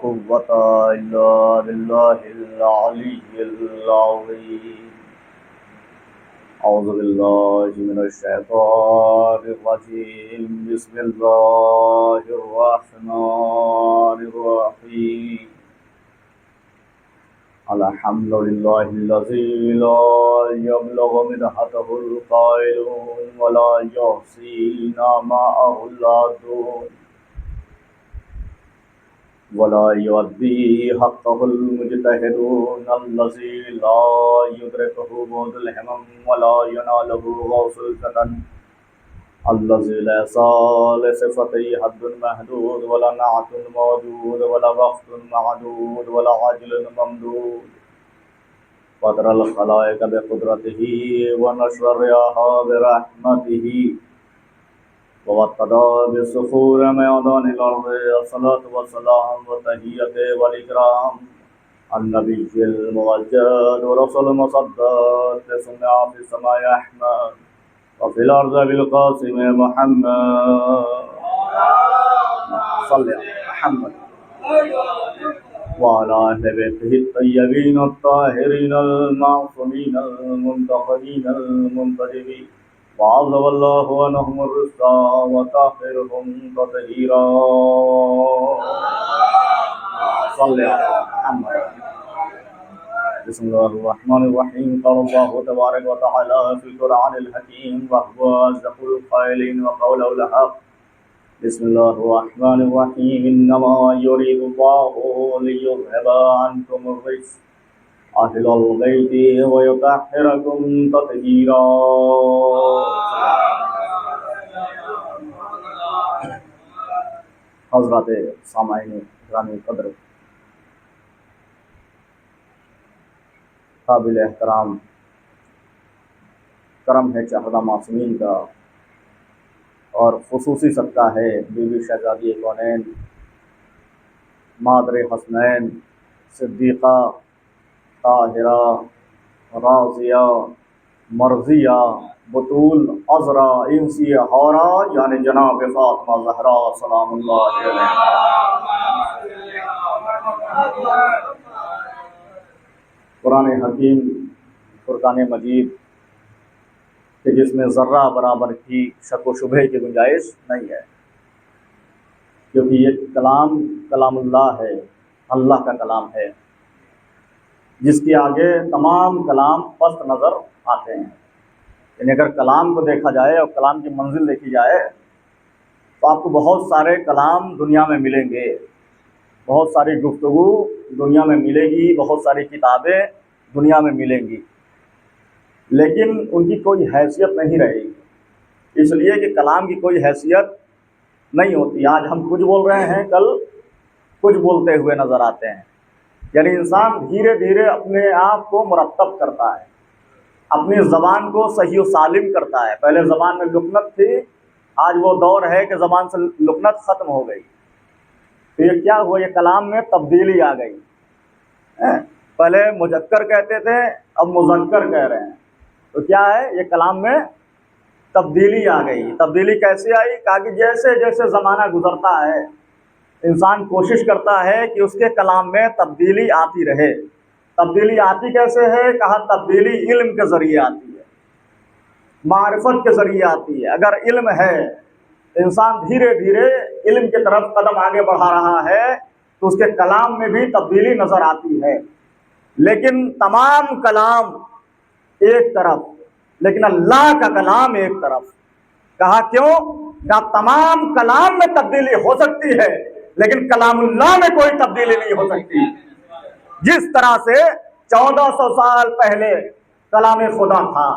قوة إلا بالله العلي العظيم. أعوذ بالله من الشيطان الرجيم. بسم الله الرحمن الرحيم. الحمد لله الذي لا يبلغ مدحته القائلون ولا يحصي نعماءه العادون ولا يؤدي حقه المجتهدون الذي لا يدركه بعد الهمم ولا يناله غوث الفتن الذي ليس لصفته حد محدود ولا نعت موجود ولا وقت معدود ولا عجل ممدود. فطر الخلائق بقدرته ونشر الرياح برحمته ووطد بالصخور ميدان الأرض. الصلاة والسلام والتحية والإكرام النبي الموجد ورسول المصدق سمع في السماء أحمد وفي الأرض بالقاسم محمد صلى محمد وعلى أهل بيته الطيبين الطاهرين المعصومين المنتخبين المنتجبين وعظم الله عنهم الرزق وطهرهم تطهيرا. صلى على محمد. بسم الله الرحمن الرحيم. قال الله تبارك وتعالى في القرآن الحكيم وهو أصدق القائلين وقوله الحق. بسم الله الرحمن الرحيم. إنما يريد الله ليذهب عنكم الرجس أهل البيت ويطهركم تطهيرا. حضرات سامعین گرامی قدر، قابل احترام کرم ہے چہردہ معصومین کا، اور خصوصی صدقہ ہے بی بی شہزادی کونین مادر حسنین صدیقہ طاہرہ راضیہ مرضیہ بطول عذرا انسی حورا یعنی جناب فاطمہ زہرا سلام اللہ علیہ. قرآن حکیم فرقان مجید کہ جس میں ذرہ برابر کی شک و شبہ کی گنجائش نہیں ہے، کیونکہ یہ کلام اللہ ہے، اللہ کا کلام ہے، جس کے آگے تمام کلام پست نظر آتے ہیں. یعنی اگر کلام کو دیکھا جائے اور کلام کی منزل دیکھی جائے تو آپ کو بہت سارے کلام دنیا میں ملیں گے، بہت ساری گفتگو دنیا میں ملے گی، بہت ساری کتابیں دنیا میں ملیں گی، لیکن ان کی کوئی حیثیت نہیں رہے گی، اس لیے کہ کلام کی کوئی حیثیت نہیں ہوتی. آج ہم کچھ بول رہے ہیں، کل کچھ بولتے ہوئے نظر آتے ہیں. یعنی انسان دھیرے دھیرے اپنے آپ کو مرتب کرتا ہے، اپنی زبان کو صحیح و سالم کرتا ہے. پہلے زبان میں لکنت تھی، آج وہ دور ہے کہ زبان سے لکنت ختم ہو گئی. تو یہ کیا ہوا؟ یہ کلام میں تبدیلی آ گئی. پہلے مذکر کہتے تھے، اب مذکر کہہ رہے ہیں. تو کیا ہے؟ یہ کلام میں تبدیلی آ گئی. تبدیلی کیسے آئی؟ کہا کہ جیسے جیسے زمانہ گزرتا ہے انسان کوشش کرتا ہے کہ اس کے کلام میں تبدیلی آتی رہے. تبدیلی آتی کیسے ہے؟ کہا تبدیلی علم کے ذریعے آتی ہے، معرفت کے ذریعے آتی ہے. اگر علم ہے، انسان دھیرے دھیرے علم کی طرف قدم آگے بڑھا رہا ہے تو اس کے کلام میں بھی تبدیلی نظر آتی ہے. لیکن تمام کلام ایک طرف، لیکن اللہ کا کلام ایک طرف. کہا کیوں؟ کہا تمام کلام میں تبدیلی ہو سکتی ہے لیکن کلام اللہ میں کوئی تبدیلی نہیں ہو سکتی. جس طرح سے 1400 سال پہلے کلام خدا تھا،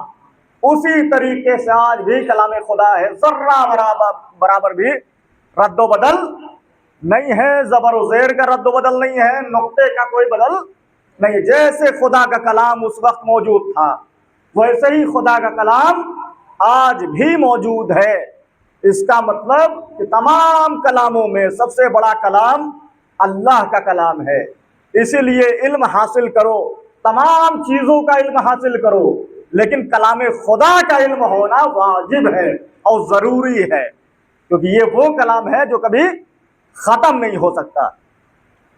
اسی طریقے سے آج بھی کلام خدا ہے. ذرہ برابر بھی رد و بدل نہیں ہے، زبر و زیر کا رد و بدل نہیں ہے، نقطے کا کوئی بدل نہیں. جیسے خدا کا کلام اس وقت موجود تھا ویسے ہی خدا کا کلام آج بھی موجود ہے. اس کا مطلب کہ تمام کلاموں میں سب سے بڑا کلام اللہ کا کلام ہے. اسی لیے علم حاصل کرو، تمام چیزوں کا علم حاصل کرو، لیکن کلام خدا کا علم ہونا واجب ہے اور ضروری ہے، کیونکہ یہ وہ کلام ہے جو کبھی ختم نہیں ہو سکتا.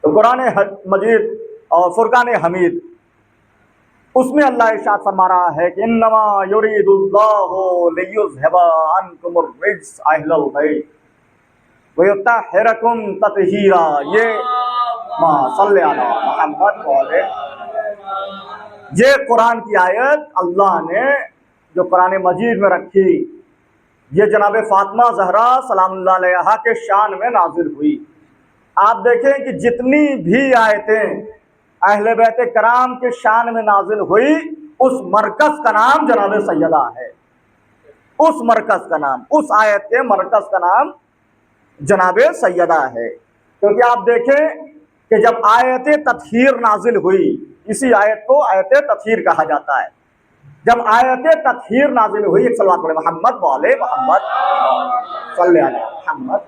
تو قرآن مجید اور فرقان حمید، اس میں اللہ ارشاد فرما رہا ہے کہ انما یرید اللہ لیذھب عنکم الرجس اہل البیت ویطہرکم تطہیرا۔ یہ صلی علی محمد والے، یہ قرآن کی آیت اللہ نے جو قرآن مجید میں رکھی، یہ جناب فاطمہ زہرا سلام اللہ علیہا کے شان میں نازل ہوئی۔ آپ دیکھیں کہ جتنی بھی آیتیں اہل بیت کرام کے شان میں نازل ہوئی، اس مرکز کا نام جناب سیدہ ہے۔ اس مرکز کا نام، اس آیت کے مرکز کا نام جناب سیدہ ہے۔ کیونکہ آپ دیکھیں کہ جب آیت تطہیر نازل ہوئی، اسی آیت کو آیت تطہیر کہا جاتا ہے، جب آیت تطہیر نازل ہوئی، ایک صلوات پڑھیں محمد والے محمد صلی علی محمد،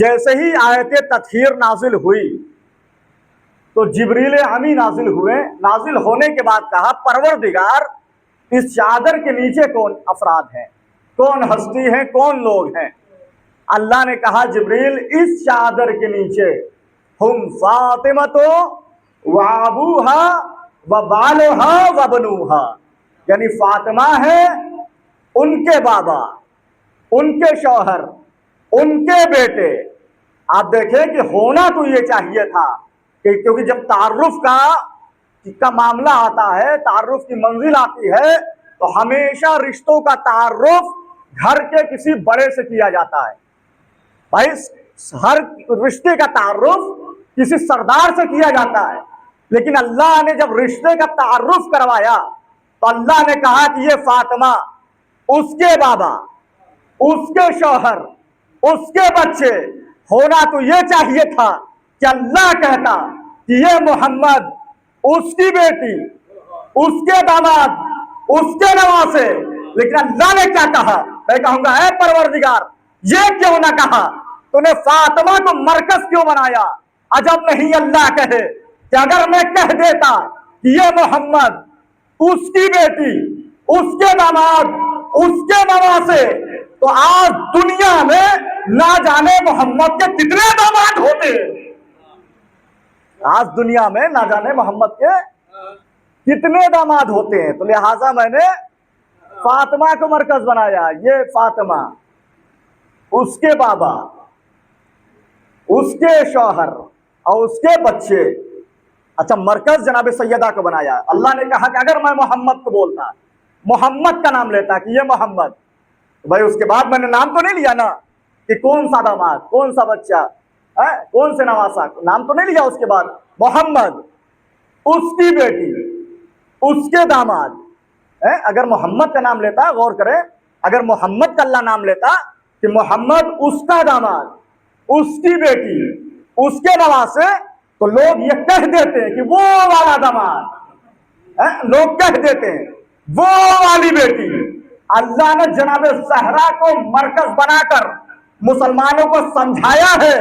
جیسے ہی آیت تطہیر نازل ہوئی تو جبریل امی نازل ہوئے۔ نازل ہونے کے بعد کہا پروردگار اس چادر کے نیچے کون افراد ہیں، کون ہستی ہیں، کون لوگ ہیں؟ اللہ نے کہا جبریل اس چادر کے نیچے ہم فاطمہ و ابوہا و بالوہا و بنوہا، یعنی فاطمہ ہے، ان کے بابا، ان کے شوہر، ان کے بیٹے۔ آپ دیکھیں کہ ہونا تو یہ چاہیے تھا کہ کیونکہ جب تعارف کا معاملہ آتا ہے، تعارف کی منزل آتی ہے، تو ہمیشہ رشتوں کا تعارف گھر کے کسی بڑے سے کیا جاتا ہے۔ بھائی ہر رشتے کا تعارف کسی سردار سے کیا جاتا ہے، لیکن اللہ نے جب رشتے کا تعارف کروایا تو اللہ نے کہا کہ یہ فاطمہ، اس کے بابا، اس کے شوہر، اس کے بچے۔ ہونا تو یہ چاہیے تھا کہ اللہ کہتا کہ یہ محمد، اس کی بیٹی، اس کے داماد، اس کے نواسے، لیکن اللہ نے کیا کہا؟ میں کہوں گا اے پروردگار، یہ کیوں نہ کہا؟ تو نے فاطمہ کو مرکز کیوں بنایا؟ عجب نہیں اللہ کہے کہ اگر میں کہہ دیتا کہ یہ محمد، اس کی بیٹی، اس کے داماد، اس کے نواسے، تو آج دنیا میں نہ جانے محمد کے کتنے داماد ہوتے ہیں۔ آج دنیا میں نہ جانے محمد کے کتنے داماد ہوتے ہیں۔ تو لہٰذا میں نے فاطمہ کو مرکز بنایا۔ یہ فاطمہ، اس کے بابا، اس کے شوہر اور اس کے بچے۔ اچھا، مرکز جناب سیدہ کو بنایا۔ اللہ نے کہا کہ اگر میں محمد کو بولتا، محمد کا نام لیتا کہ یہ محمد، تو بھائی اس کے بعد میں نے نام تو نہیں لیا نا کہ کون سا داماد، کون سا بچہ، کون سے نواسا، نام تو نہیں لیا اس کے بعد۔ محمد، اس کی بیٹی، اس کے داماد۔ اگر محمد کا نام لیتا، غور کریں، اگر محمد کا اللہ نام لیتا کہ محمد اس کا داماد، اس کی بیٹی، اس کے نواسے، تو لوگ یہ کہہ دیتے ہیں کہ وہ والا داماد، لوگ کہہ دیتے ہیں وہ والی بیٹی۔ اللہ نے جناب زہرا کو مرکز بنا کر مسلمانوں کو سمجھایا ہے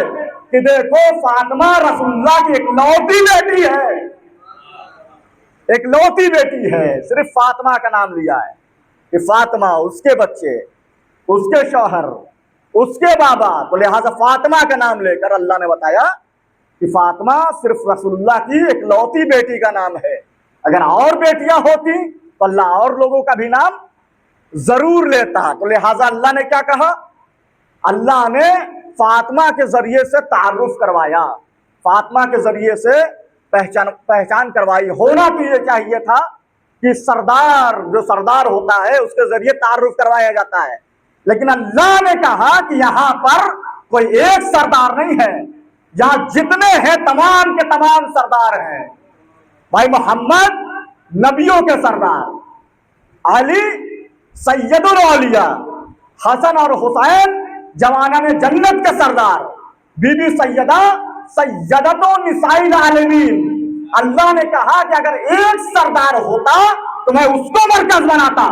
کہ دیکھو فاطمہ رسول اللہ کی اکلوتی بیٹی ہے، اکلوتی بیٹی ہے۔ صرف فاطمہ کا نام لیا ہے کہ فاطمہ، اس کے بچے، اس کے شوہر، اس کے بابا۔ تو لہٰذا فاطمہ کا نام لے کر اللہ نے بتایا کہ فاطمہ صرف رسول اللہ کی اکلوتی بیٹی کا نام ہے۔ اگر اور بیٹیاں ہوتی تو اللہ اور لوگوں کا بھی نام ضرور لیتا۔ تو لہٰذا اللہ نے کیا کہا؟ اللہ نے فاطمہ کے ذریعے سے تعارف کروایا، فاطمہ کے ذریعے سے پہچان کروائی۔ ہونا تو یہ چاہیے تھا کہ سردار، جو سردار ہوتا ہے، اس کے ذریعے تعارف کروایا جاتا ہے، لیکن اللہ نے کہا کہ یہاں پر کوئی ایک سردار نہیں ہے، یہاں جتنے ہیں تمام کے تمام سردار ہیں۔ بھائی محمد نبیوں کے سردار، علی سید الاولیاء، حسن اور حسین جوانان جنت کے سردار، بی بی سیدہ سیدۃ نساء العالمین۔ اللہ نے کہا کہ اگر ایک سردار ہوتا تو میں اس کو مرکز بناتا۔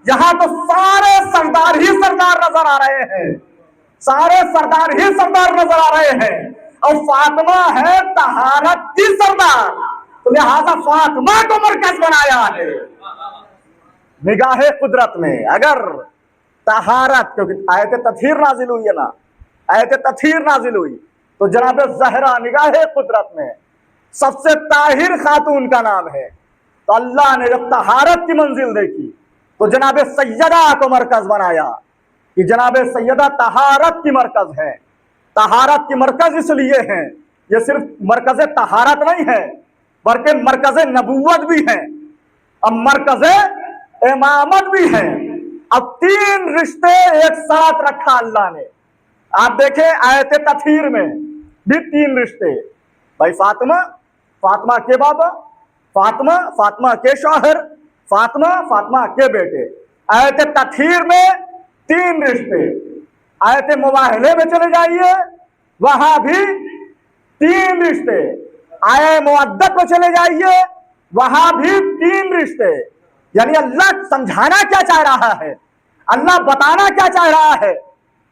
یہاں تو سارے سردار ہی سردار نظر آ رہے ہیں، سارے سردار ہی سردار نظر آ رہے ہیں، اور فاطمہ ہے طہارت کی سردار، تو لہذا فاطمہ کو مرکز بنایا ہے۔ نگاہ قدرت میں اگر طہارت، کیونکہ آیت تطہیر نازل ہوئی ہے نا، آیت تطہیر نازل ہوئی، تو جناب زہرا نگاہ قدرت میں سب سے طاہر خاتون کا نام ہے. تو اللہ نے جب طہارت کی منزل دیکھی تو جناب سیدہ کو مرکز بنایا کہ جناب سیدہ طہارت کی مرکز ہے. طہارت کی مرکز اس لیے ہے، یہ صرف مرکز طہارت نہیں ہے بلکہ مرکز نبوت بھی ہے، اب مرکز امامت بھی ہے. اب 3 رشتے ایک ساتھ رکھا اللہ نے. آپ دیکھیں آیت تطہیر میں بھی 3 رشتے، بھائی فاطمہ کے بابا، فاطمہ کے شوہر، فاطمہ کے بیٹے. آیت تطہیر میں 3 رشتے. آیت مباہلے میں چلے جائیے وہاں بھی 3 رشتے. آیت مودت میں چلے جائیے وہاں بھی 3 رشتے. یعنی اللہ سمجھانا کیا چاہ رہا ہے، اللہ بتانا کیا چاہ رہا ہے.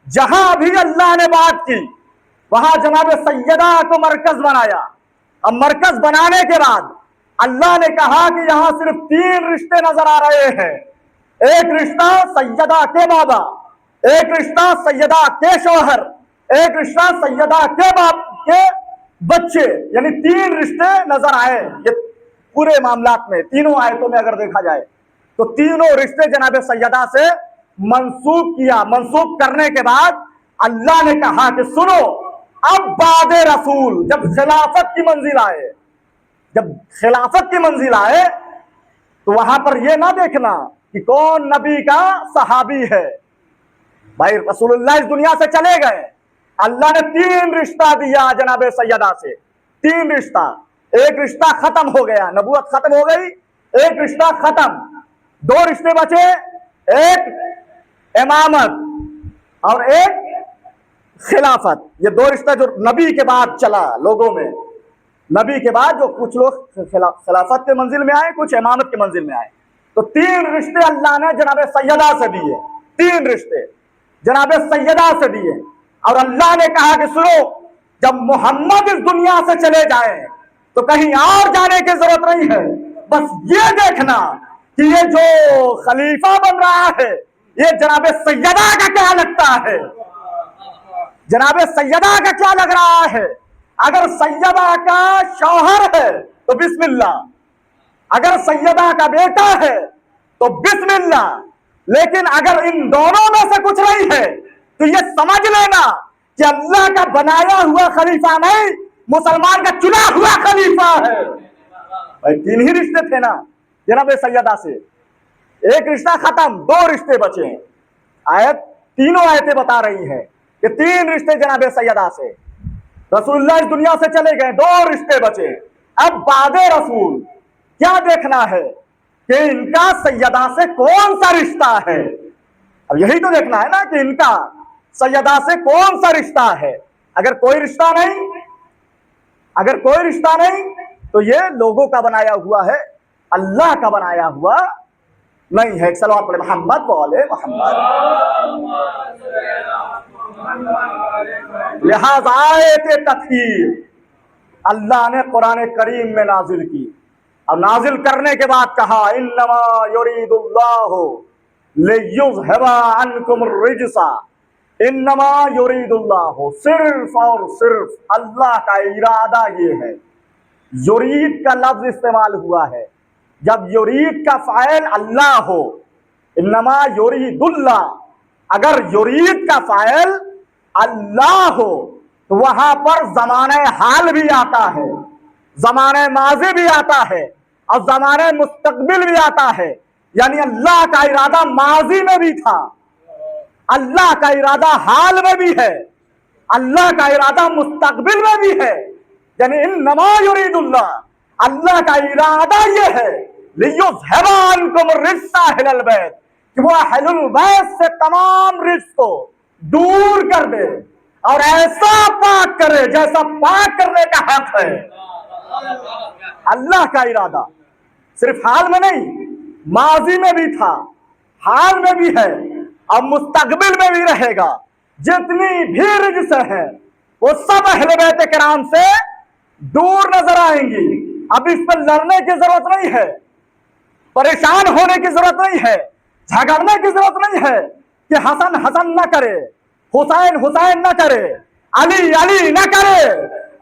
جہاں بھی اللہ نے بات کی وہاں جناب سیدہ کو مرکز بنایا. اب مرکز بنانے کے بعد اللہ نے کہا کہ یہاں صرف 3 رشتے نظر آ رہے ہیں. ایک رشتہ سیدہ کے بابا، ایک رشتہ سیدہ کے شوہر، ایک رشتہ سیدہ کے باپ کے بچے. یعنی 3 رشتے نظر آئے. یہ پورے معاملات میں تینوں آیتوں میں اگر دیکھا جائے تو تینوں رشتے جناب سیدہ سے منسوب کیا. منسوب کرنے کے بعد اللہ نے کہا کہ سنو، اب بعد رسول جب خلافت کی منزل آئے تو وہاں پر یہ نہ دیکھنا کہ کون نبی کا صحابی ہے. بھائی رسول اللہ اس دنیا سے چلے گئے، اللہ نے 3 رشتہ دیا جناب سیدہ سے. 3 رشتہ. ایک رشتہ ختم ہو گیا، نبوت ختم ہو گئی، ایک رشتہ ختم. 2 رشتے بچے، ایک امامت اور ایک خلافت. یہ 2 رشتہ جو نبی کے بعد چلا لوگوں میں، نبی کے بعد جو کچھ لوگ خلافت کے منزل میں آئے، کچھ امامت کے منزل میں آئے. تو 3 رشتے اللہ نے جناب سیدہ سے دیے. 3 رشتے جناب سیدہ سے دیے. اور اللہ نے کہا کہ سنو، جب محمد اس دنیا سے چلے جائیں تو کہیں اور جانے کی ضرورت نہیں ہے. بس یہ دیکھنا کہ یہ جو خلیفہ بن رہا ہے یہ جناب سیدہ کا کیا لگتا ہے، جناب سیدہ کا کیا لگ رہا ہے. اگر سیدہ کا شوہر ہے تو بسم اللہ، اگر سیدہ کا بیٹا ہے تو بسم اللہ. لیکن اگر ان دونوں میں سے کچھ نہیں ہے تو یہ سمجھ لینا کہ اللہ کا بنایا ہوا خلیفہ نہیں، مسلمان کا چنا ہوا خلیفہ ہے. 3 ہی رشتے تھے نا جناب سیدہ سے. ایک رشتہ ختم، 2 رشتے بچے. تینوں آیتیں بتا رہی ہیں کہ 3 رشتے جناب سیدہ سے. رسول اللہ اس دنیا سے چلے گئے، 2 رشتے بچے. اب بعد رسول کیا دیکھنا ہے کہ ان کا سیدہ سے کون سا رشتہ ہے. اب یہی تو دیکھنا ہے نا کہ ان کا سیدہ سے کون سا رشتہ ہے. اگر کوئی رشتہ نہیں تو یہ لوگوں کا بنایا ہوا ہے، اللہ کا بنایا ہوا نہیں ہے. صلوات پڑھیں محمد والے محمد. لہذا آیت تطہیر اللہ نے قرآن کریم میں نازل کی، اور نازل کرنے کے بعد کہا انما یرید اللہ لیذھب عنکم الرجس. انما یرید اللہ، صرف اور صرف اللہ کا ارادہ یہ ہے. یرید کا لفظ استعمال ہوا ہے جب یرید کا فاعل اللہ ہو. انما یرید اللہ، اگر یرید کا فاعل اللہ ہو تو وہاں پر زمانہ حال بھی آتا ہے، زمانہ ماضی بھی آتا ہے اور زمانہ مستقبل بھی آتا ہے. یعنی اللہ کا ارادہ ماضی میں بھی تھا، اللہ کا ارادہ حال میں بھی ہے، اللہ کا ارادہ مستقبل میں بھی ہے. یعنی انما یرید اللہ، اللہ کا ارادہ یہ ہے لیذھب عنکم الرجس اہل البیت، کہ وہ اہل البیت سے تمام رجس کو دور کر دے اور ایسا پاک کرے جیسا پاک کرنے کا حق ہے. اللہ کا ارادہ صرف حال میں نہیں، ماضی میں بھی تھا، حال میں بھی ہے اور مستقبل میں بھی رہے گا. جتنی بھی رجس ہیں وہ سب اہل بیت کرام سے دور نظر آئیں گی. اب اس پر لڑنے کی ضرورت نہیں ہے، پریشان ہونے کی ضرورت نہیں ہے، جھگڑنے کی ضرورت نہیں ہے کہ حسن حسن نہ کرے، حسین حسین نہ کرے، علی علی نہ کرے.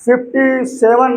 57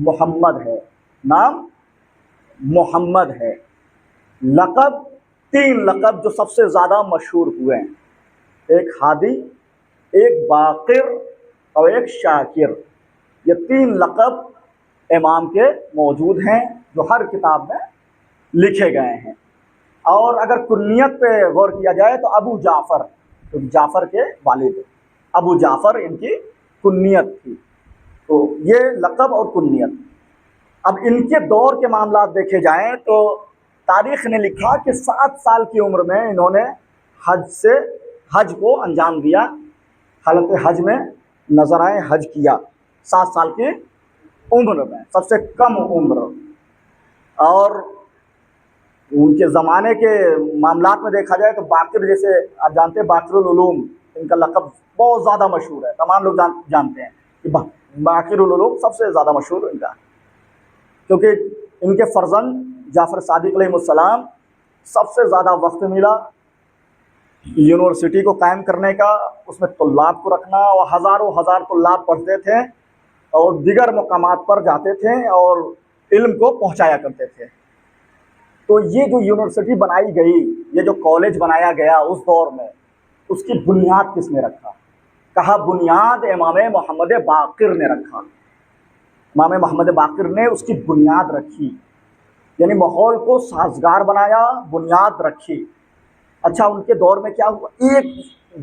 محمد ہے، نام محمد ہے۔ لقب 3 لقب جو سب سے زیادہ مشہور ہوئے ہیں، ایک ہادی، ایک باقر اور ایک شاکر۔ یہ 3 لقب امام کے موجود ہیں جو ہر کتاب میں لکھے گئے ہیں۔ اور اگر کنیت پہ غور کیا جائے تو ابو جعفر، جو جعفر کے والد ابو جعفر ان کی کنیت تھی۔ تو یہ لقب اور کنیت۔ اب ان کے دور کے معاملات دیکھے جائیں تو تاریخ نے لکھا کہ 7 سال کی عمر میں انہوں نے حج کو انجام دیا، حالت حج میں نظر آئے، حج کیا 7 سال کی عمر میں، سب سے کم عمر۔ اور ان کے زمانے کے معاملات میں دیکھا جائے تو باقر، جیسے آپ جانتے ہیں باقر العلوم، ان کا لقب بہت زیادہ مشہور ہے، تمام لوگ جانتے ہیں کہ باقر العلوم سب سے زیادہ مشہور ان کا، کیونکہ ان کے فرزند جعفر صادق علیہ السلام سب سے زیادہ وقت ملا یونیورسٹی کو قائم کرنے کا، اس میں طلاب کو رکھنا، اور ہزاروں ہزار طلاب پڑھتے تھے اور دیگر مقامات پر جاتے تھے اور علم کو پہنچایا کرتے تھے۔ تو یہ جو یونیورسٹی بنائی گئی، یہ جو کالج بنایا گیا اس دور میں، اس کی بنیاد کس نے رکھا؟ کہا بنیاد امام محمد باقر نے رکھا۔ امام محمد باقر نے اس کی بنیاد رکھی، یعنی ماحول کو سازگار بنایا، بنیاد رکھی۔ اچھا، ان کے دور میں کیا ہوا؟ ایک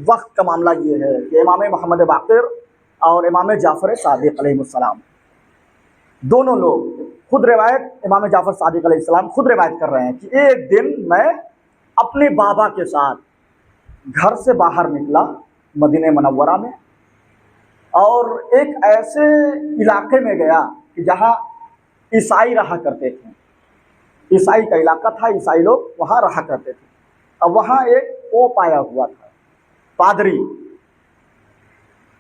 وقت کا معاملہ یہ ہے کہ امام محمد باقر اور امام جعفر صادق علیہ السلام دونوں لوگ خود روایت، امام جعفر صادق علیہ السلام خود روایت کر رہے ہیں کہ ایک دن میں اپنے بابا کے ساتھ گھر سے باہر نکلا مدینہ منورہ میں، اور ایک ایسے علاقے میں گیا کہ جہاں عیسائی رہا کرتے تھے، عیسائی کا علاقہ تھا، عیسائی لوگ وہاں رہا کرتے تھے۔ اب وہاں ایک پوپ آیا ہوا تھا، پادری،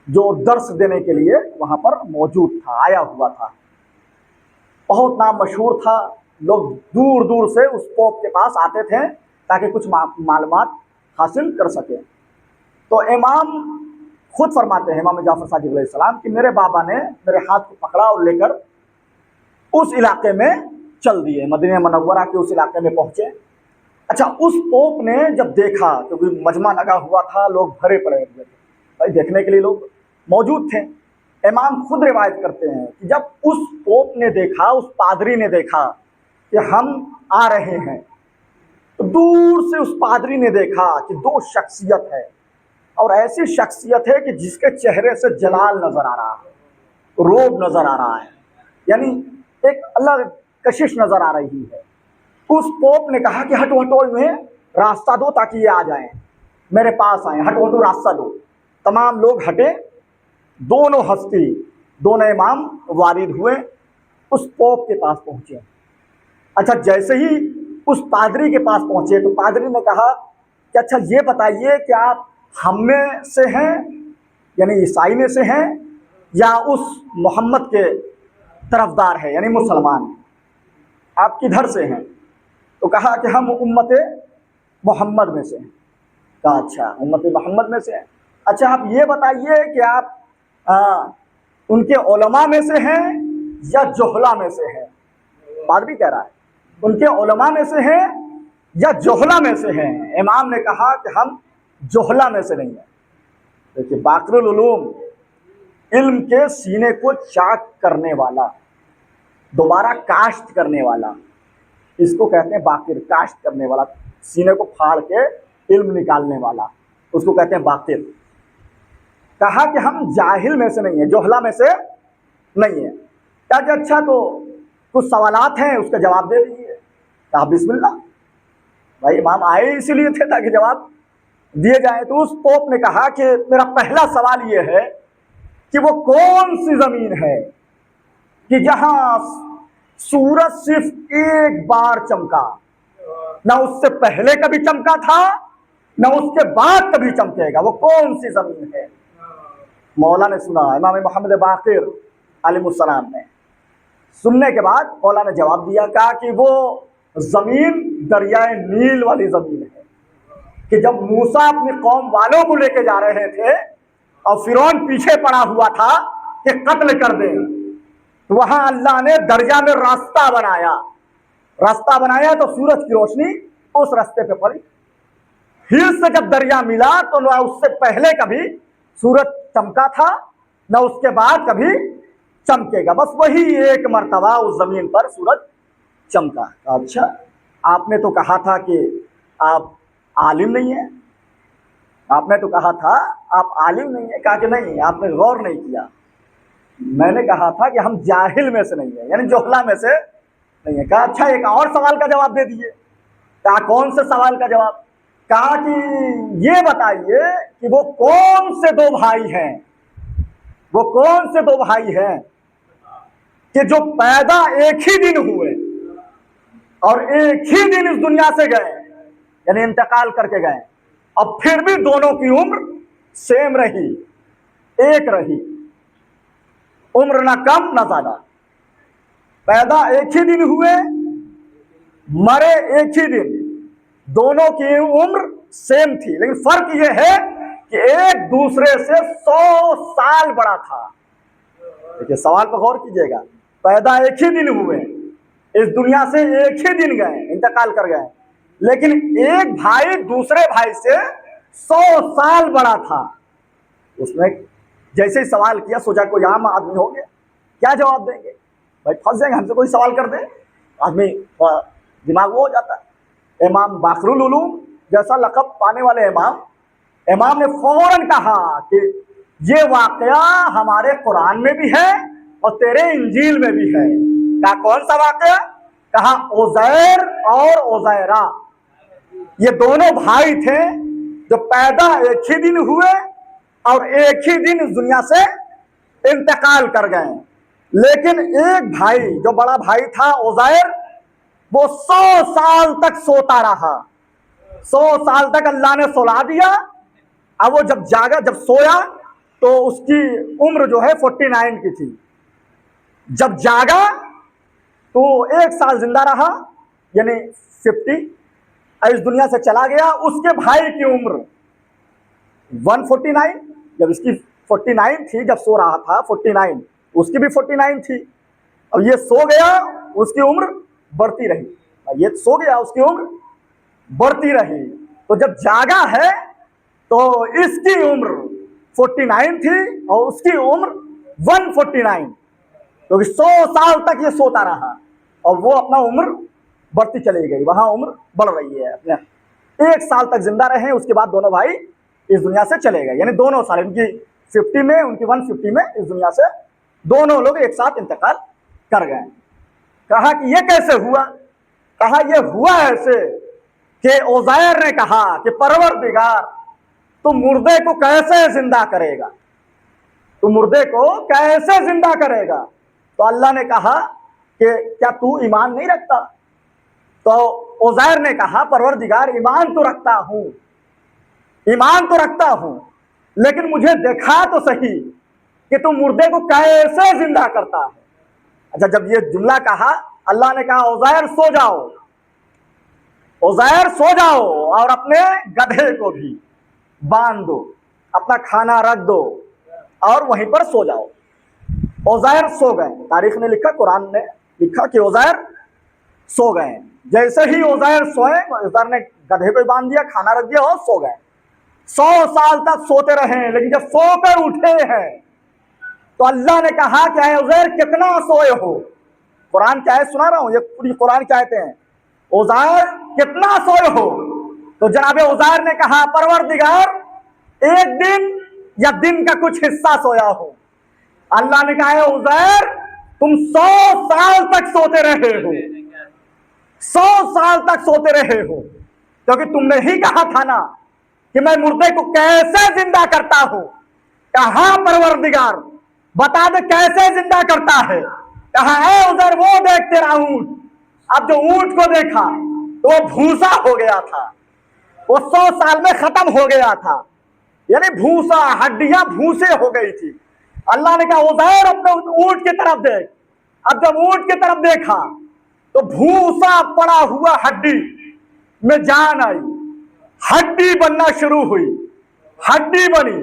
جو درس دینے کے لیے وہاں پر موجود تھا، آیا ہوا تھا، بہت نام مشہور تھا، لوگ دور دور سے اس پوپ کے پاس آتے تھے تاکہ کچھ معلومات حاصل کر سکیں۔ تو امام خود فرماتے ہیں، امام جعفر صادق علیہ السلام، کہ میرے بابا نے میرے ہاتھ کو پکڑا اور لے کر اس علاقے میں چل دیے، مدینہ منورہ کے اس علاقے میں پہنچے۔ اچھا، اس پوپ نے جب دیکھا، کیونکہ مجمع لگا ہوا تھا، لوگ بھرے پڑے ہوئے تھے، بھائی دیکھنے کے لیے لوگ موجود تھے۔ امام خود روایت کرتے ہیں کہ جب اس پوپ نے دیکھا، اس پادری نے دیکھا کہ ہم آ رہے ہیں، تو دور سے اس پادری نے دیکھا کہ 2 شخصیت ہے، اور ایسی شخصیت ہے کہ جس کے چہرے سے جلال نظر آ رہا ہے، روب نظر آ رہا ہے، یعنی ایک الگ کشش نظر آ رہی ہے۔ اس پوپ نے کہا کہ ہٹو ہٹو، انہیں راستہ دو تاکہ یہ آ جائیں، میرے پاس آئیں، ہٹو ہٹو راستہ دو۔ تمام لوگ ہٹے، دونوں ہستی، دونوں امام وارد ہوئے، اس پوپ کے پاس پہنچے۔ اچھا، جیسے ہی اس پادری کے پاس پہنچے تو پادری نے کہا کہ اچھا یہ بتائیے کہ آپ ہم میں سے ہیں، یعنی عیسائی میں سے ہیں، یا اس محمد کے طرفدار ہے، یعنی مسلمان، آپ کدھر سے ہیں؟ تو کہا کہ ہم امت محمد میں سے ہیں۔ کہا اچھا امت محمد میں سے ہیں، اچھا آپ یہ بتائیے کہ آپ ان کے علماء میں سے ہیں یا جہلا میں سے ہیں؟ پادری کہہ رہا ہے ان کے علماء میں سے ہیں یا جہلا میں سے ہیں؟ امام نے کہا کہ ہم جہلا میں سے نہیں ہیں۔ دیکھیے، باقر العلوم، علم کے سینے کو چاک کرنے والا، دوبارہ کاشت کرنے والا، اس کو کہتے ہیں باقر، کاشت کرنے والا، سینے کو پھاڑ کے علم نکالنے والا، اس کو کہتے ہیں باقر۔ کہا کہ ہم جاہل میں سے نہیں ہیں، جہلا میں سے نہیں ہیں۔ کہا کہ اچھا تو کچھ سوالات ہیں، اس کا جواب دے دیجیے۔ کہا بسم اللہ، بھائی امام آئے اسی لیے تھے تاکہ جواب دیے جائیں۔ تو اس پوپ نے کہا کہ میرا پہلا سوال یہ ہے کہ وہ کون سی زمین ہے کہ جہاں سورج صرف ایک بار چمکا، نہ اس سے پہلے کبھی چمکا تھا نہ اس کے بعد کبھی چمکے گا، وہ کون سی زمین ہے؟ مولا نے سنا، امام محمد باقر علیہ السلام نے سننے کے بعد مولا نے جواب دیا، کہا کہ وہ زمین دریائے نیل والی زمین ہے، کہ جب موسیٰ اپنی قوم والوں کو لے کے جا رہے تھے اور فرعون پیچھے پڑا ہوا تھا کہ قتل کر دیں، تو وہاں اللہ نے دریا میں راستہ بنایا تو سورج کی روشنی اس راستے پہ پڑی. پھر سے جب دریا ملا تو نہ اس سے پہلے کبھی سورج چمکا تھا نہ اس کے بعد کبھی چمکے گا. بس وہی ایک مرتبہ اس زمین پر سورج چمکا. اچھا آپ نے تو کہا تھا کہ آپ عالم نہیں ہیں. آپ نے تو کہا تھا آپ عالم نہیں ہیں. کہا کہ نہیں آپ نے غور نہیں کیا. میں نے کہا تھا کہ ہم جاہل میں سے نہیں ہیں یعنی جوہلا میں سے نہیں ہے. کہا اچھا ایک اور سوال کا جواب دے دیجیے. کہا کون سے سوال کا جواب؟ کہا کہ یہ بتائیے کہ وہ کون سے دو بھائی ہیں کہ جو پیدا ایک ہی دن ہوئے اور ایک ہی دن اس دنیا سے گئے یعنی انتقال کر کے گئے اور پھر بھی دونوں کی عمر سیم رہی, ایک رہی, عمر نہ کم نہ زیادہ. پیدا ایک ہی دن ہوئے, مرے ایک ہی دن, دونوں کی عمر سیم تھی لیکن فرق یہ ہے کہ ایک دوسرے سے 100 سال بڑا تھا. دیکھیے سوال پر غور کیجیے گا. پیدا ایک ہی دن ہوئے, اس دنیا سے ایک ہی دن گئے, انتقال کر گئے, لیکن ایک بھائی دوسرے بھائی سے 100 سال بڑا تھا. اس نے جیسے ہی سوال کیا سوچا کوئی عام آدمی ہو گیا, کیا جواب دیں گے بھائی, پھنس جائیں گے, ہم سے کوئی سوال کر دے آدمی دماغ وہ ہو جاتا ہے. امام باقر العلوم جیسا لقب پانے والے امام نے فوراً کہا کہ یہ واقعہ ہمارے قرآن میں بھی ہے اور تیرے انجیل میں بھی ہے. کہا کون سا واقعہ؟ کہا عزیر اور عزیرہ, یہ دونوں بھائی تھے جو پیدا ایک ہی دن ہوئے اور ایک ہی دن اس دنیا سے انتقال کر گئے. لیکن ایک بھائی جو بڑا بھائی تھا عزیر, وہ 100 سال تک سوتا رہا. 100 سال تک اللہ نے سلا دیا. اب وہ جب جاگا, جب سویا تو اس کی عمر جو ہے 49 کی تھی. جب جاگا تو 1 سال زندہ رہا یعنی 50, اس دنیا سے چلا گیا. اس کے بھائی کی عمر 149, جب اس کی 49 تھی, جب سو رہا تھا 49, اس کی بھی 49 تھی. اب یہ سو گیا, اس کی عمر بڑھتی رہی. یہ سو گیا, اس کی عمر بڑھتی رہی. تو جب جاگا ہے تو اس کی عمر 49 تھی اور اس کی عمر 149, کیونکہ 100 سال تک یہ سوتا رہا اور وہ اپنا عمر بڑھتی چلی گئی. وہاں عمر بڑھ رہی ہے. اپنے 1 سال تک زندہ رہے, اس کے بعد دونوں بھائی اس دنیا سے چلے گئے. یعنی دونوں سال, ان کی 50 میں, ان کی 150 میں اس دنیا سے دونوں لوگ ایک ساتھ انتقال کر گئے. کہا کہ یہ کیسے ہوا؟ کہا یہ ہوا ایسے کہ عزیر نے کہا کہ پروردگار تو مردے کو کیسے زندہ کرے گا, تو مردے کو کیسے زندہ کرے گا؟ تو اللہ نے کہا کہ کیا تو ایمان نہیں رکھتا؟ تو عزیر نے کہا پروردگار ایمان تو رکھتا ہوں, لیکن مجھے دیکھا تو صحیح کہ تو مردے کو کیسے زندہ کرتا ہے. اچھا جب یہ جملہ کہا, اللہ نے کہا عزیر سو جاؤ اور اپنے گدھے کو بھی باندھ دو, اپنا کھانا رکھ دو اور وہیں پر سو جاؤ. عزیر سو گئے. تاریخ نے لکھا, قرآن نے لکھا کہ عزیر سو گئے. جیسے ہی عزیر سوئے, عزیر نے گدھے کو باندھ دیا, کھانا رکھ دیا اور سو گئے. 100 سال تک سوتے رہے, لیکن جب سو کر اٹھے ہیں تو اللہ نے کہا کہ اے عزیر کتنا سوئے ہو. قرآن کیا ہے سنا رہا ہوں, یہ پوری قرآن کیا کہتے ہیں, عزیر کتنا سوئے ہو. تو جناب عزیر نے کہا پروردگار ایک دن یا دن کا کچھ حصہ سویا ہو. اللہ نے کہا عزیر تم 100 سال تک سوتے رہے ہو, 100 سال تک سوتے رہے ہو, کیونکہ تم نے ہی کہا تھا نا کہ میں مردے کو کیسے زندہ کرتا ہوں. کہا پروردگار بتا دے کیسے زندہ کرتا ہے. کہا اے عزیر وہ دیکھ تیرا اونٹ. اب جو اونٹ کو دیکھا تو وہ بھوسا ہو گیا تھا, وہ 100 سال میں ختم ہو گیا تھا, یعنی بھوسا, ہڈیاں بھوسے ہو گئی تھی. اللہ نے کہا عزیر اپنے اونٹ کی طرف دیکھ. اب جب اونٹ کی طرف دیکھا تو بھوسا پڑا ہوا ہڈی میں جان آئی, ہڈی بننا شروع ہوئی, ہڈی بنی,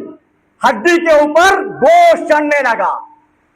ہڈی کے اوپر گوشت چڑھنے لگا,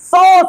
100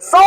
100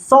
100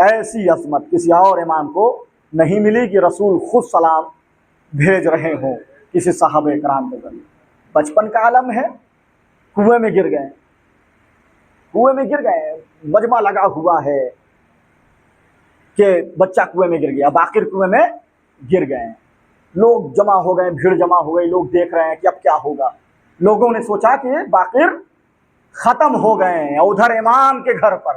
ایسی عظمت کسی اور امام کو نہیں ملی کہ رسول خود سلام بھیج رہے ہوں کسی صحابہ کرام کے ذریعے۔ بچپن کا عالم ہے، کنویں میں گر گئے، مجمع لگا ہوا ہے کہ بچہ کنویں میں گر گیا، باقر کنویں میں گر گئے، لوگ جمع ہو گئے، بھیڑ جمع ہو گئی، لوگ دیکھ رہے ہیں کہ اب کیا ہوگا۔ لوگوں نے سوچا کہ باقر ختم ہو گئے ہیں، ادھر امام کے گھر پر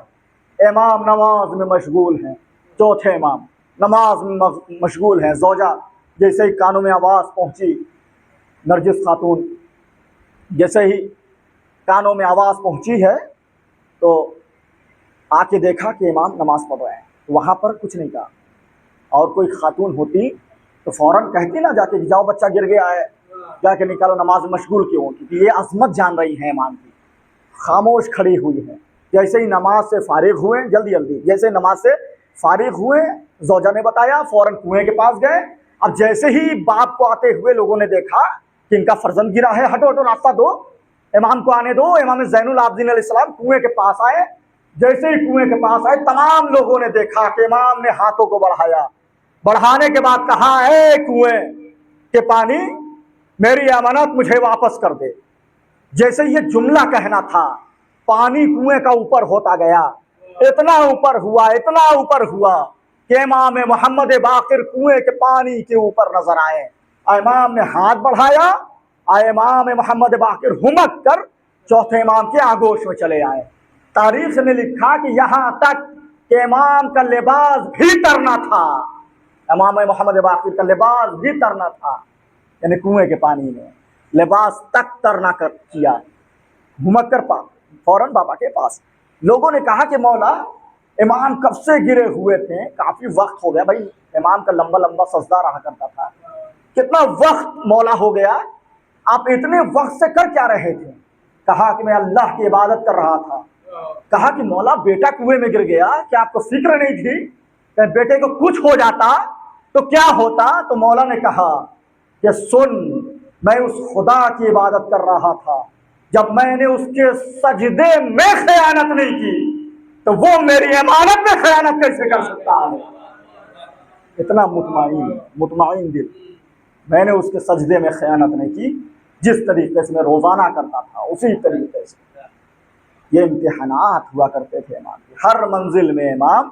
امام نماز میں مشغول ہیں، چوتھے امام نماز میں مشغول ہیں۔ زوجہ جیسے ہی کانوں میں آواز پہنچی، نرجس خاتون جیسے ہی کانوں میں آواز پہنچی ہے تو آ کے دیکھا کہ امام نماز پڑھ رہے ہیں، وہاں پر کچھ نہیں کہا۔ اور کوئی خاتون ہوتی تو فوراً کہتی نا جا کے جاؤ بچہ گر گیا ہے، جا کے نکالو، نماز میں مشغول کیوں؟ کیونکہ یہ عظمت جان رہی ہے امام کی، خاموش کھڑی ہوئی ہے۔ جیسے ہی نماز سے فارغ ہوئے، جلدی جیسے نماز سے فارغ ہوئے، زوجہ نے بتایا، فوراً کنویں کے پاس گئے۔ اب جیسے ہی باپ کو آتے ہوئے لوگوں نے دیکھا کہ ان کا فرزند گرا ہے، ہٹو راستہ دو، امام کو آنے دو۔ امام زین العابدین علیہ السلام کنویں کے پاس آئے، جیسے ہی کنویں کے پاس آئے تمام لوگوں نے دیکھا کہ امام نے ہاتھوں کو بڑھایا، بڑھانے کے بعد کہا، اے کنویں کے پانی، میری امانت مجھے واپس کر دے۔ جیسے یہ جملہ کہنا تھا، پانی کنویں کا اوپر ہوتا گیا، اتنا اوپر ہوا کہ امام محمد باقر کنویں کے پانی کے اوپر نظر آئے۔ امام نے ہاتھ بڑھایا، امام محمد باقر ہمک کر چوتھے امام کے آگوش میں چلے آئے۔ تاریخ نے لکھا کہ یہاں تک کہ امام کا لباس بھی ترنا تھا، امام محمد باقر کا لباس بھی ترنا تھا، یعنی کنویں کے پانی میں لباس تک ترنا کیا، گھمک کر فوراً بابا کے پاس۔ لوگوں نے کہا کہ مولا امام کب سے گرے ہوئے تھے، کافی وقت ہو گیا، بھائی امام کا لمبا سجدہ رہا کرتا تھا، کتنا وقت مولا ہو گیا، آپ اتنے وقت سے کر کیا رہے تھے؟ کہا کہ میں اللہ کی عبادت کر رہا تھا۔ کہا کہ مولا بیٹا کنویں میں گر گیا، کیا آپ کو فکر نہیں تھی کہ بیٹے کو کچھ ہو جاتا تو کیا ہوتا؟ تو مولا نے کہا کہ سن، میں اس خدا کی عبادت کر رہا تھا، جب میں نے اس کے سجدے میں خیانت نہیں کی تو وہ میری امانت میں خیانت کیسے کر سکتا ہے؟ اتنا مطمئن دل، میں نے اس کے سجدے میں خیانت نہیں کی، جس طریقے سے میں روزانہ کرتا تھا اسی طریقے سے۔ یہ امتحانات ہوا کرتے تھے امام کے، ہر منزل میں امام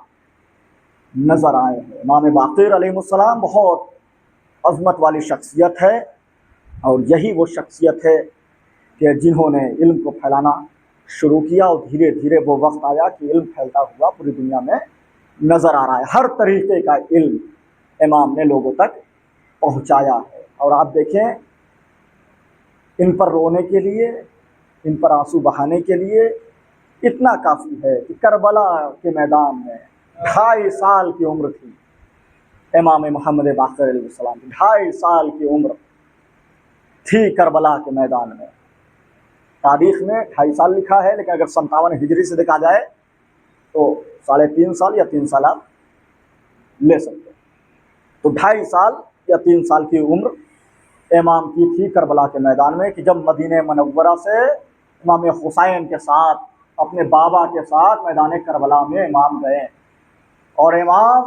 نظر آئے ہیں۔ امام باقر علیہ السلام بہت عظمت والی شخصیت ہے، اور یہی وہ شخصیت ہے کہ جنہوں نے علم کو پھیلانا شروع کیا، اور دھیرے دھیرے وہ وقت آیا کہ علم پھیلتا ہوا پوری دنیا میں نظر آ رہا ہے۔ ہر طریقے کا علم امام نے لوگوں تک پہنچایا ہے۔ اور آپ دیکھیں، ان پر رونے کے لیے، ان پر آنسو بہانے کے لیے اتنا کافی ہے کہ کربلا کے میدان میں 2.5 سال کی عمر تھی امام محمد باقر علیہ السلام کی، 2.5 سال کی عمر تھی کربلا کے میدان میں۔ تاریخ میں 2.5 سال لکھا ہے، لیکن اگر 57 ہجری سے دیکھا جائے تو 3.5 سال یا 3 سال آپ لے سکتے ہیں۔ تو 2.5 سال یا 3 سال کی عمر امام کی تھی کربلا کے میدان میں، کہ جب مدینہ منورہ سے امام حسین کے ساتھ، اپنے بابا کے ساتھ میدان کربلا میں امام گئے، اور امام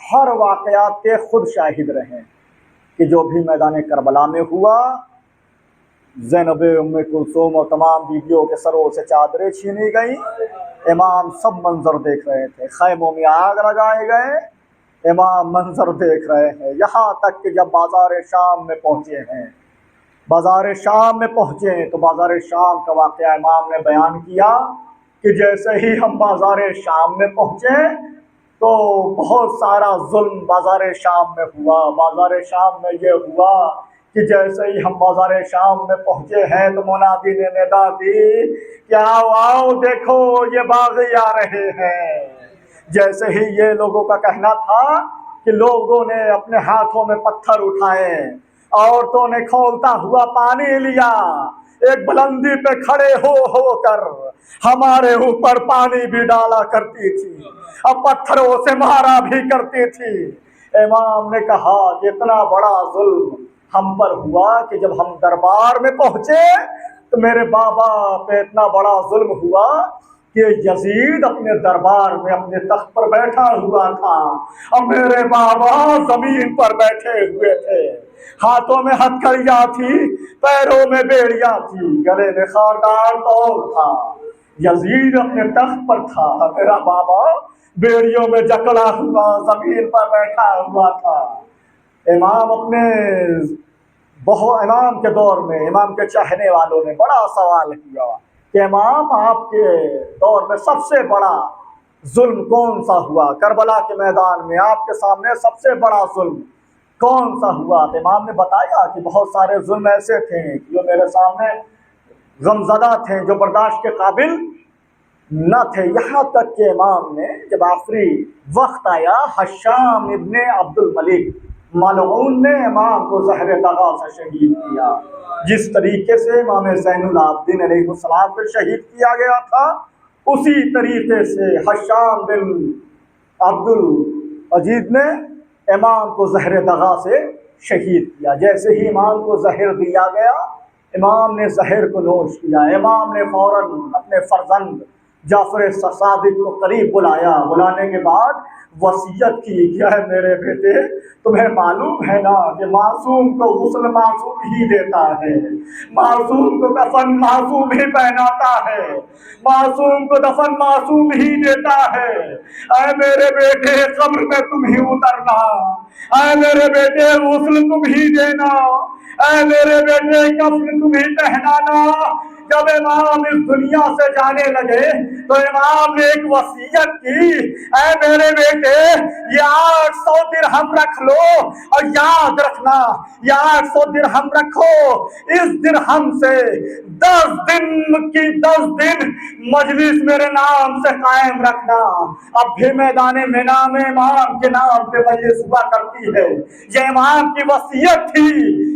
ہر واقعات کے خود شاہد رہے کہ جو بھی میدان کربلا میں ہوا، زینب ام کلثوم اور تمام بیویوں کے سروں سے چادریں چھینی گئیں، امام سب منظر دیکھ رہے تھے، خیموں میں آگ لگائے گئے، امام منظر دیکھ رہے ہیں، یہاں تک کہ جب بازار شام میں پہنچے ہیں، تو بازار شام کا واقعہ امام نے بیان کیا کہ جیسے ہی ہم بازار شام میں پہنچے تو بہت سارا ظلم بازار شام میں ہوا۔ بازار شام میں یہ ہوا کہ جیسے ہی ہم بازار شام میں پہنچے ہیں تو منادی نے ندا دی کہ آؤ دیکھو یہ باغی آ رہے ہیں۔ جیسے ہی یہ لوگوں کا کہنا تھا کہ لوگوں نے اپنے ہاتھوں میں پتھر اٹھائے، عورتوں نے کھولتا ہوا پانی لیا، ایک بلندی پہ کھڑے ہو کر ہمارے اوپر پانی بھی ڈالا کرتی تھی، اب پتھروں سے مارا بھی کرتی تھی۔ امام نے کہا کہ اتنا بڑا ظلم ہم پر ہوا کہ جب ہم دربار میں پہنچے تو میرے بابا پہ اتنا بڑا ظلم ہوا کہ یزید اپنے دربار میں اپنے تخت پر بیٹھا ہوا تھا اور میرے بابا زمین پر بیٹھے ہوئے تھے، ہاتھوں میں ہتھکڑیاں تھی، پیروں میں بیڑیاں تھی، گلے میں خاردار طور تھا۔ یزید اپنے تخت پر تھا، میرا بابا بیڑیوں میں جکڑا ہوا زمین پر بیٹھا ہوا تھا۔ امام امام کے دور میں امام کے چاہنے والوں نے بڑا سوال کیا کہ امام آپ کے دور میں سب سے بڑا ظلم کون سا ہوا؟ کربلا کے میدان میں آپ کے سامنے سب سے بڑا ظلم کون سا ہوا؟ تو امام نے بتایا کہ بہت سارے ظلم ایسے تھے جو میرے سامنے غمزدہ تھے، جو برداشت کے قابل نہ تھے، یہاں تک کہ امام نے جب آخری وقت آیا، حشام ابن عبد الملک ملعون نے امام کو زہر دغا سے شہید کیا۔ جس طریقے سے امام زین العابدین علیہ السلام کو شہید کیا گیا تھا، اسی طریقے سے حشام بن عبد العزیز نے امام کو زہر دغا سے شہید کیا۔ جیسے ہی امام کو زہر دیا گیا، امام نے زہر کو نوش کیا۔ امام نے فوراً اپنے فرزند جعفر صادق کو قریب بلایا، بلانے کے بعد وصیت کی کہ اے میرے بیٹے، تمہیں معلوم ہے نا کہ معصوم کو غسل معصوم ہی دیتا ہے، معصوم کو کفن معصوم ہی پہناتا ہے، معصوم کو دفن معصوم ہی دیتا ہے۔ اے میرے بیٹے، قبر میں تم ہی اترنا، اے میرے بیٹے غسل تم ہی دینا، اے میرے بیٹے کفن تم ہی پہنانا۔ جب امام اس دنیا سے جانے لگے تو امام نے ایک وصیت کی، اے میرے بیٹے یہ 800 درہم رکھ لو اور یاد رکھنا، یہ 800 درہم رکھو، اس درہم سے 10 دن مجلس میرے نام سے قائم رکھنا۔ اب بھی میدان مینا میں امام کے نام پہ مجلس ہوا کرتی ہے، یہ امام کی وصیت تھی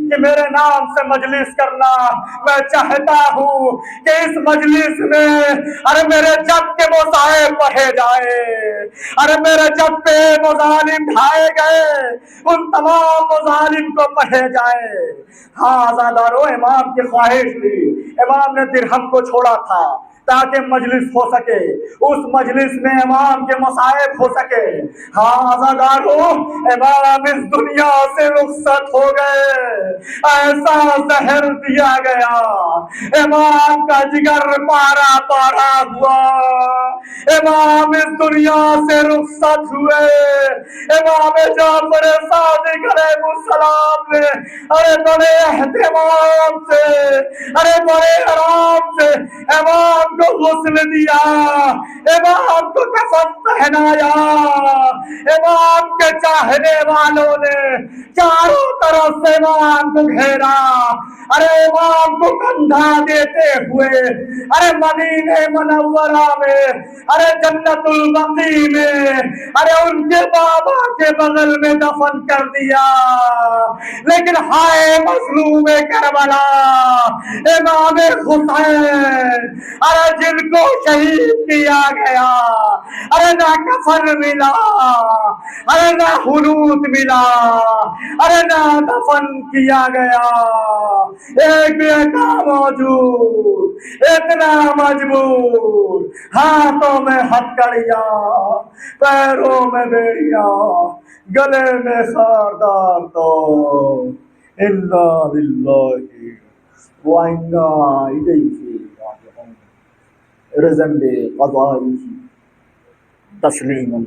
کہ میرے نام سے مجلس کرنا۔ میں چاہتا ہوں کہ اس مجلس میں میرے جب کے مصائب پڑھے جائے، میرے جب پہ مظالم ڈھائے گئے، ان تمام مظالم کو پڑھے جائے۔ ہاں آزادارو، امام کی خواہش تھی، امام نے درہم کو چھوڑا تھا تاکہ مجلس ہو سکے، اس مجلس میں امام کے مصائب ہو سکے۔ ہاں آزادارو، امام اس دنیا سے رخصت ہو گئے، ایسا زہر دیا گیا، امام کا جگر پارا پارا ہوا، امام اس دنیا سے رخصت ہوئے۔ امام جعفر صادق علیہ السلام نے بڑے اہتمام سے، بڑے آرام سے امام کو غسل دیا، امام کو کفن پہنایا۔ امام کے چاہنے والوں نے چاروں طرف سے امام کو گھیرا، امام کو کندھا دیتے ہوئے مدینہ منورہ میں، جنت البقیع میں، ان کے بابا کے بغل میں دفن کر دیا۔ لیکن ہائے مظلوم کربلا، امام حسین، جن کو شہید کیا گیا، نہ کفن ملا، نہ خلوت ملا، نہ دفن کیا گیا، ایک بیٹا موجود، اتنا مجبور، ہاتھوں میں ہتھکڑیاں، پیروں میں بیڑیاں، گلے میں خاردار تو انا للہ وَإِنَّا إِلَيْهِ رَاجِعُونَ رزم قضائه تسلیما۔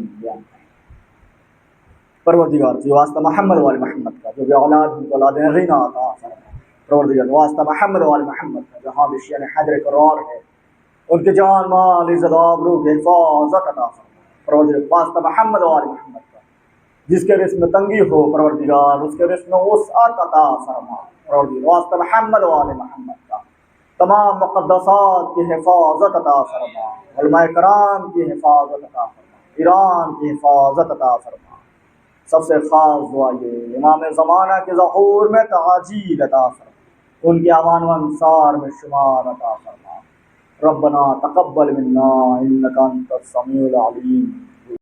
پروردگار کی واسطہ محمد وال محمد کا، جو بھی اولاد ان کو اولاد نغینہ عطا فرما۔ پروردگار واسطہ محمد وال محمد کا، جہاں بھی شیعہ حیدر کرار ہے، ان کے جان مال عزت آبرو کی حفاظت عطا فرما۔ پروردگار واسطہ محمد وال محمد کا، جس کے رزق میں تنگی ہو پروردگار اس کے رزق میں وسعت عطا فرما۔ پروردگار واسطہ محمد وال محمد کا، تمام مقدسات کی حفاظت عطا فرما، علماء کرام کی حفاظت عطا فرما، ایران کی حفاظت عطا فرما۔ سب سے خاص دعا یہ، امام زمانہ کے ظہور میں تعجیل عطا فرما، ان کے اعوان و انصار میں شمار عطا فرما۔ ربنا تقبل منا انک انت السمیع العلیم